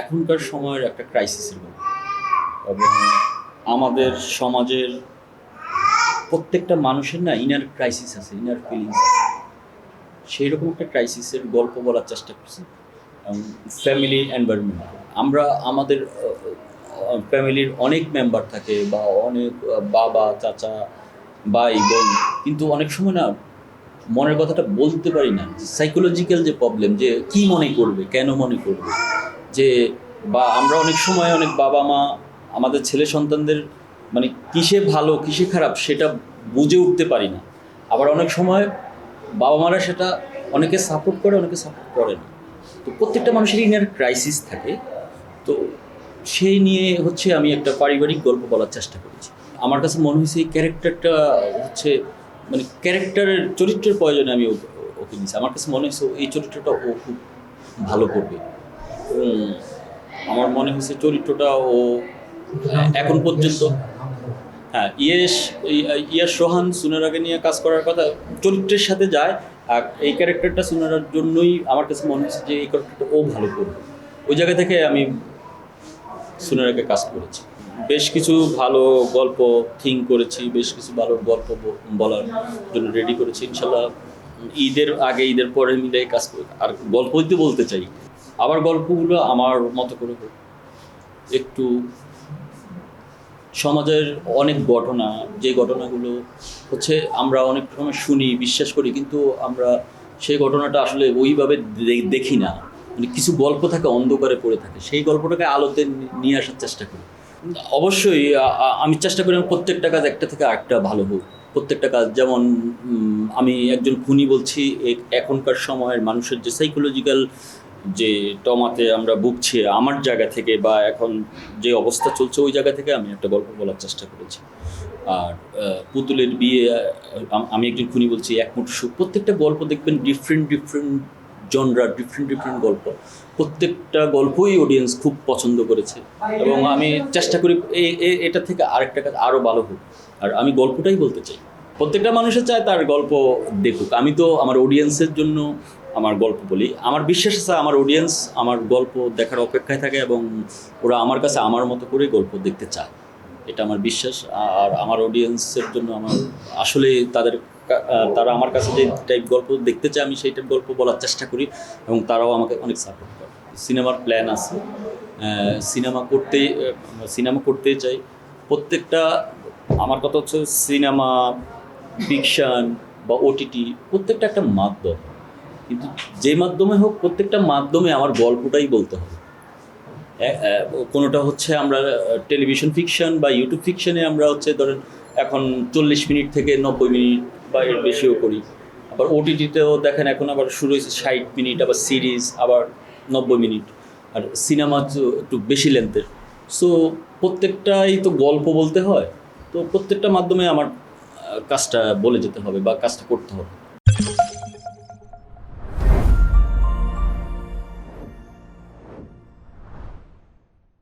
এখনকার সময়ের একটা ক্রাইসিসের গল্প এবং আমাদের সমাজের প্রত্যেকটা মানুষের না ইনার ক্রাইসিস আছে, ইনার ফিলিংস আছে। সেই রকম একটা ক্রাইসিসের গল্প বলার চেষ্টা করছি। ফ্যামিলি এনভায়রনমেন্ট, আমরা আমাদের ফ্যামিলির অনেক মেম্বার থাকে বা অনেক বাবা চাচা ভাই বোন, কিন্তু অনেক সময় না মনের কথাটা বলতে পারি না। সাইকোলজিক্যাল যে প্রবলেম, যে কি মনে করবে, কেন মনে করবে, যে বা আমরা অনেক সময় অনেক বাবা মা আমাদের ছেলে সন্তানদের মানে কিসে ভালো কিসে খারাপ সেটা বুঝে উঠতে পারি না। আবার অনেক সময় বাবা মারা সেটা অনেকে সাপোর্ট করে, অনেকে সাপোর্ট করে না। তো প্রত্যেকটা মানুষের ইনার ক্রাইসিস থাকে। তো সেই নিয়ে হচ্ছে আমি একটা পারিবারিক গল্প বলার চেষ্টা করেছি। আমার কাছে মনে হয়েছে এই ক্যারেক্টারটা হচ্ছে মানে ক্যারেক্টারের চরিত্রের প্রয়োজনে আমি ওকে নিয়েছি। আমার কাছে মনে হয়েছে এই চরিত্রটা ও খুব ভালো করবে। আমার মনে হয়েছে চরিত্রটা ও এখন পর্যন্ত, হ্যাঁ, ইয়াশ রোহান সুনেরাকে নিয়ে কাজ করার কথা চরিত্রের সাথে যায়। আর এই ক্যারেক্টারটা সুনেরার জন্যই আমার কাছে মনে হচ্ছে যে এই ক্যারেক্টারটা ও ভালো করবে। ওই জায়গা থেকে আমি সুনেরাকে কাজ করেছি। বেশ কিছু ভালো গল্প থিঙ্ক করেছি, বেশ কিছু ভালো গল্প বলার জন্য রেডি করেছি। ইনশাল্লাহ ঈদের আগে ঈদের পরে মিলে কাজ করি। আর গল্প যদি বলতে চাই, আবার গল্পগুলো আমার মতো করে হোক, একটু সমাজের অনেক ঘটনা, যে ঘটনাগুলো হচ্ছে আমরা অনেক সময় শুনি বিশ্বাস করি, কিন্তু আমরা সেই ঘটনাটা আসলে ওইভাবে দেখি না। মানে কিছু গল্প থাকে অন্ধকারে পড়ে থাকে, সেই গল্পটাকে আলোতে নিয়ে আসার চেষ্টা করি। অবশ্যই আমি চেষ্টা করি আমার প্রত্যেকটা কাজ একটা থেকে আরেকটা ভালো হোক। প্রত্যেকটা কাজ যেমন আমি একজন খুনি বলছি, এখনকার সময়ের মানুষের যে সাইকোলজিক্যাল যে টমাতে আমরা ভুগছি আমার জায়গা থেকে, বা এখন যে অবস্থা চলছে ওই জায়গা থেকে আমি একটা গল্প বলার চেষ্টা করেছি। আর পুতুলের বিয়ে, আমি একজন খুনি বলছি, একমুঠ সুখ, প্রত্যেকটা গল্প দেখবেন ডিফারেন্ট জনরা, ডিফারেন্ট গল্প। প্রত্যেকটা গল্পই অডিয়েন্স খুব পছন্দ করেছে এবং আমি চেষ্টা করি এটা থেকে আরেকটা কাজ আরও ভালো হোক। আর আমি গল্পটাই বলতে চাই, প্রত্যেকটা মানুষের চায় তার গল্প দেখুক। আমি তো আমার অডিয়েন্সের জন্য আমার গল্প বলি। আমার বিশ্বাস আছে আমার অডিয়েন্স আমার গল্প দেখার অপেক্ষায় থাকে এবং ওরা আমার কাছে আমার মতো করে গল্প দেখতে চায়, এটা আমার বিশ্বাস। আর আমার অডিয়েন্সের জন্য আমার আসলে তারা আমার কাছে যে টাইপ গল্প দেখতে চায় আমি সেই টাইপ গল্প বলার চেষ্টা করি এবং তারাও আমাকে অনেক সাপোর্ট করে। সিনেমার প্ল্যান আছে, সিনেমা করতেই চাই। প্রত্যেকটা আমার কথা হচ্ছে সিনেমা, ফিকশন বা ওটিটি প্রত্যেকটা একটা মাধ্যম, কিন্তু যে মাধ্যমে হোক প্রত্যেকটা মাধ্যমে আমার গল্পটাই বলতে হবে। কোনোটা হচ্ছে আমরা টেলিভিশন ফিকশন বা ইউটিউব ফিকশনে আমরা হচ্ছে ধরেন এখন 40 মিনিট থেকে 90 মিনিট বা এর বেশিও করি। আবার ওটিটিতেও দেখেন এখন আবার শুরু হয়েছে 60 মিনিট, আবার সিরিজ আবার 90 মিনিট, আর সিনেমা একটু বেশি লেন্থের। সো প্রত্যেকটাই তো গল্প বলতে হয়, তো প্রত্যেকটা মাধ্যমে আমার কাজটা বলে যেতে হবে বা কাজটা করতে হবে।